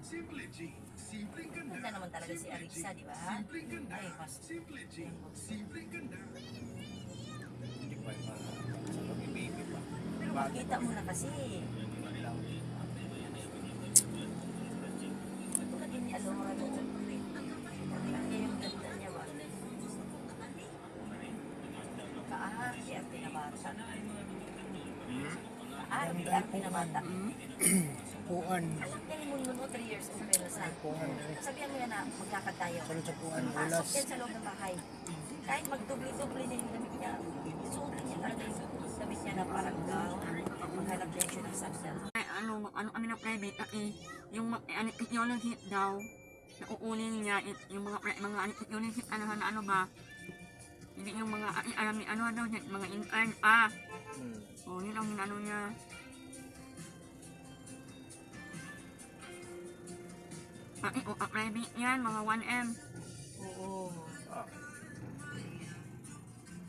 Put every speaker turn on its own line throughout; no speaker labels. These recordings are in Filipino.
Ganda naman talaga si Arixa, di ba? Ay, mas...
Hindi pa yung sa pag-ibig pa.
Pero makita mo na kasi. Tulad din ni Alora doon. Kaya yung ganda niya ba? Kaahati ang pinabata. Kaahati ang pinabata.
Puan.
Yan mo nun 3 years old pero sa sabihan mo yan na magkakad tayo.
Salud sa puan.
Pasok
Ulas.
yan sa loob ng bahay. Kahit magdubli-dubli niya yung damit niya, suotin niya talaga yung damit niya na parang gown. Maghanap niya siya ng sandal.
ano kami na private yung technology daw na uunin niya yung mga technology ano ba hindi yung mga alam ni ano daw mga intern oh yun ang ano niya pati private yan mga 1M
Oo.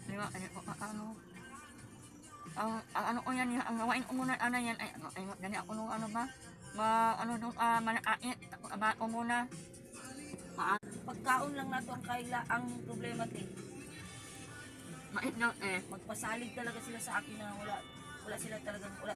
di ba ano ang ano ko yan, ang gawain ko muna ano yan, ay gani ako nung ano ba, ano nung manakait, aba ko muna.
Pagkaon lang nato ang kaila ang problema din.
Mait daw
Magpasalig talaga sila sa akin na wala sila talagang wala